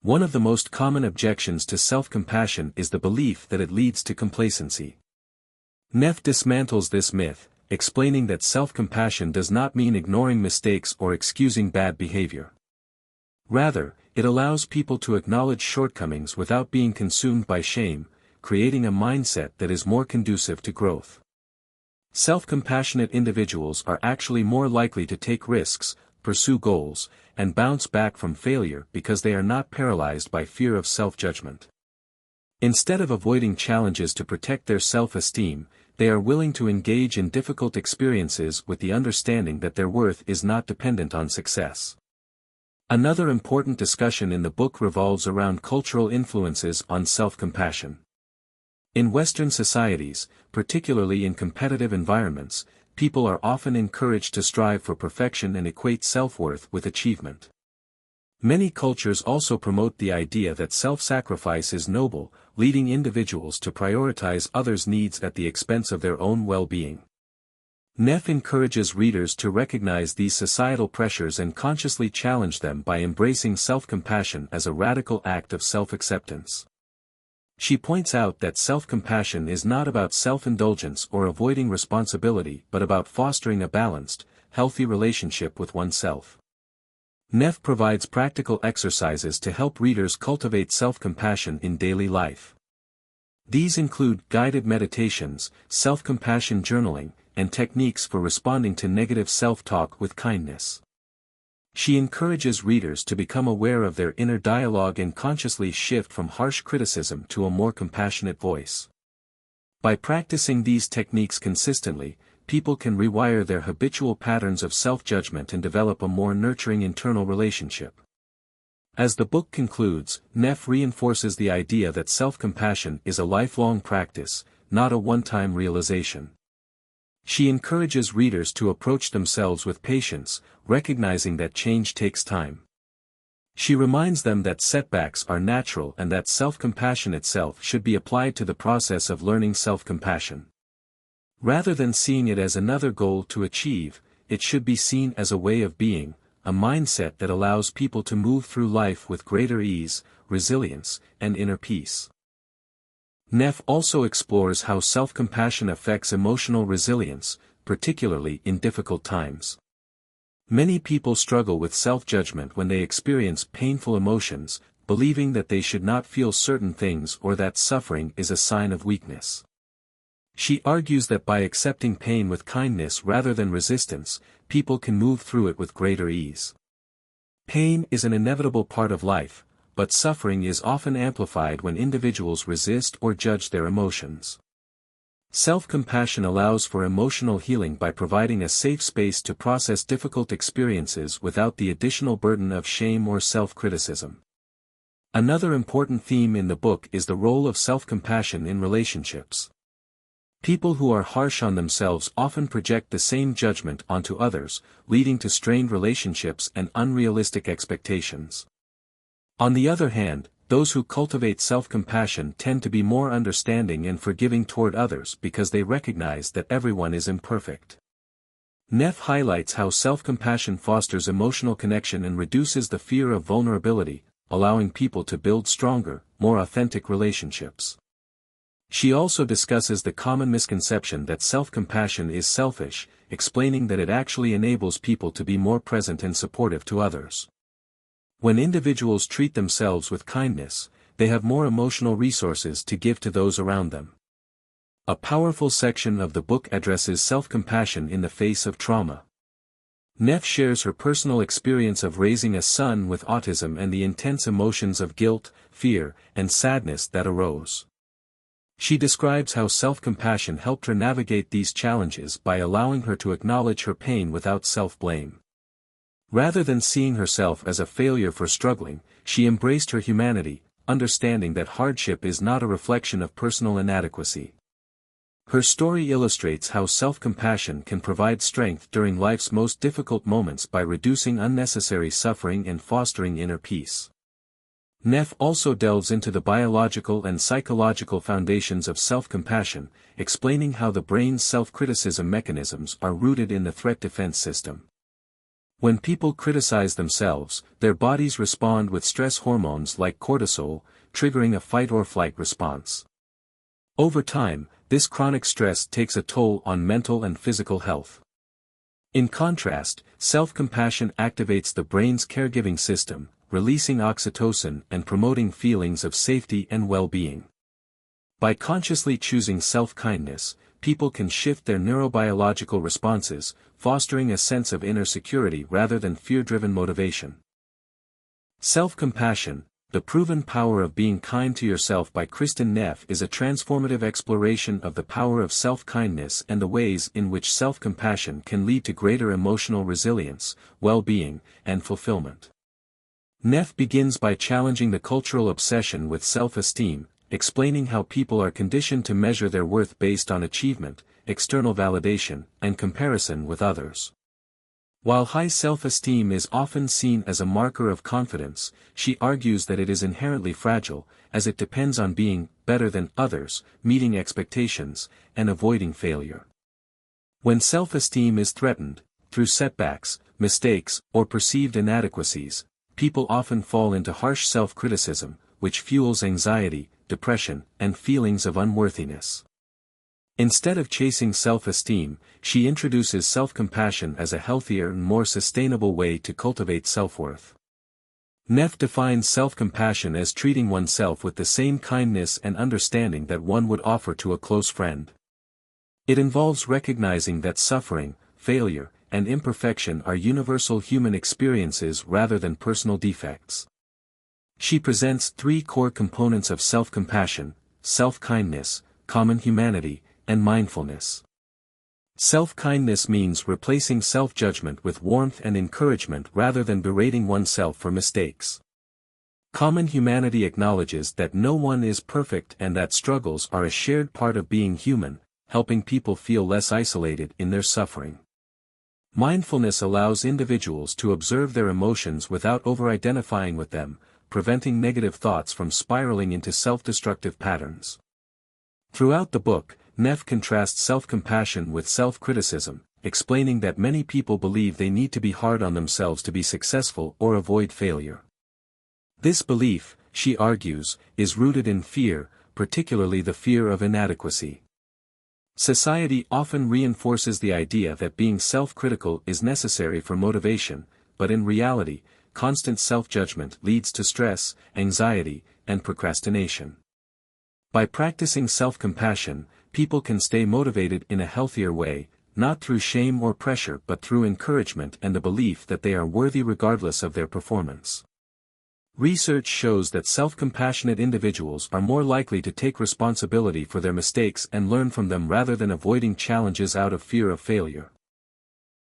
One of the most common objections to self-compassion is the belief that it leads to complacency. Neff dismantles this myth, explaining that self-compassion does not mean ignoring mistakes or excusing bad behavior. Rather, it allows people to acknowledge shortcomings without being consumed by shame, creating a mindset that is more conducive to growth. Self-compassionate individuals are actually more likely to take risks, pursue goals, and bounce back from failure because they are not paralyzed by fear of self-judgment. Instead of avoiding challenges to protect their self-esteem, they are willing to engage in difficult experiences with the understanding that their worth is not dependent on success. Another important discussion in the book revolves around cultural influences on self-compassion. In Western societies, particularly in competitive environments, people are often encouraged to strive for perfection and equate self-worth with achievement. Many cultures also promote the idea that self-sacrifice is noble, leading individuals to prioritize others' needs at the expense of their own well-being. Neff encourages readers to recognize these societal pressures and consciously challenge them by embracing self-compassion as a radical act of self-acceptance. She points out that self-compassion is not about self-indulgence or avoiding responsibility but about fostering a balanced, healthy relationship with oneself. Neff provides practical exercises to help readers cultivate self-compassion in daily life. These include guided meditations, self-compassion journaling, and techniques for responding to negative self-talk with kindness. She encourages readers to become aware of their inner dialogue and consciously shift from harsh criticism to a more compassionate voice. By practicing these techniques consistently, people can rewire their habitual patterns of self-judgment and develop a more nurturing internal relationship. As the book concludes, Neff reinforces the idea that self-compassion is a lifelong practice, not a one-time realization. She encourages readers to approach themselves with patience, recognizing that change takes time. She reminds them that setbacks are natural and that self-compassion itself should be applied to the process of learning self-compassion. Rather than seeing it as another goal to achieve, it should be seen as a way of being, a mindset that allows people to move through life with greater ease, resilience, and inner peace. Neff also explores how self-compassion affects emotional resilience, particularly in difficult times. Many people struggle with self-judgment when they experience painful emotions, believing that they should not feel certain things or that suffering is a sign of weakness. She argues that by accepting pain with kindness rather than resistance, people can move through it with greater ease. Pain is an inevitable part of life, but suffering is often amplified when individuals resist or judge their emotions. Self-compassion allows for emotional healing by providing a safe space to process difficult experiences without the additional burden of shame or self-criticism. Another important theme in the book is the role of self-compassion in relationships. People who are harsh on themselves often project the same judgment onto others, leading to strained relationships and unrealistic expectations. On the other hand, those who cultivate self-compassion tend to be more understanding and forgiving toward others because they recognize that everyone is imperfect. Neff highlights how self-compassion fosters emotional connection and reduces the fear of vulnerability, allowing people to build stronger, more authentic relationships. She also discusses the common misconception that self-compassion is selfish, explaining that it actually enables people to be more present and supportive to others. When individuals treat themselves with kindness, they have more emotional resources to give to those around them. A powerful section of the book addresses self-compassion in the face of trauma. Neff shares her personal experience of raising a son with autism and the intense emotions of guilt, fear, and sadness that arose. She describes how self-compassion helped her navigate these challenges by allowing her to acknowledge her pain without self-blame. Rather than seeing herself as a failure for struggling, she embraced her humanity, understanding that hardship is not a reflection of personal inadequacy. Her story illustrates how self-compassion can provide strength during life's most difficult moments by reducing unnecessary suffering and fostering inner peace. Neff also delves into the biological and psychological foundations of self-compassion, explaining how the brain's self-criticism mechanisms are rooted in the threat defense system. When people criticize themselves, their bodies respond with stress hormones like cortisol, triggering a fight-or-flight response. Over time, this chronic stress takes a toll on mental and physical health. In contrast, self-compassion activates the brain's caregiving system, releasing oxytocin and promoting feelings of safety and well-being. By consciously choosing self-kindness, people can shift their neurobiological responses, fostering a sense of inner security rather than fear-driven motivation. Self-compassion, The Proven Power of Being Kind to Yourself by Kristin NeffNeff is a transformative exploration of the power of self-kindness and the ways in which self-compassion can lead to greater emotional resilience, well-being, and fulfillment. Neff begins by challenging the cultural obsession with self-esteem, explaining how people are conditioned to measure their worth based on achievement, external validation, and comparison with others. While high self-esteem is often seen as a marker of confidence, she argues that it is inherently fragile, as it depends on being better than others, meeting expectations, and avoiding failure. When self-esteem is threatened, through setbacks, mistakes, or perceived inadequacies, people often fall into harsh self-criticism, which fuels anxiety, depression, and feelings of unworthiness. Instead of chasing self-esteem, she introduces self-compassion as a healthier and more sustainable way to cultivate self-worth. Neff defines self-compassion as treating oneself with the same kindness and understanding that one would offer to a close friend. It involves recognizing that suffering, failure, and imperfection are universal human experiences rather than personal defects. She presents three core components of self-compassion: self-kindness, common humanity, and mindfulness. Self-kindness means replacing self-judgment with warmth and encouragement rather than berating oneself for mistakes. Common humanity acknowledges that no one is perfect and that struggles are a shared part of being human, helping people feel less isolated in their suffering. Mindfulness allows individuals to observe their emotions without over-identifying with them, preventing negative thoughts from spiraling into self-destructive patterns. Throughout the book, Neff contrasts self-compassion with self-criticism, explaining that many people believe they need to be hard on themselves to be successful or avoid failure. This belief, she argues, is rooted in fear, particularly the fear of inadequacy. Society often reinforces the idea that being self-critical is necessary for motivation, but in reality, constant self-judgment leads to stress, anxiety, and procrastination. By practicing self-compassion, people can stay motivated in a healthier way, not through shame or pressure but through encouragement and the belief that they are worthy regardless of their performance. Research shows that self-compassionate individuals are more likely to take responsibility for their mistakes and learn from them rather than avoiding challenges out of fear of failure.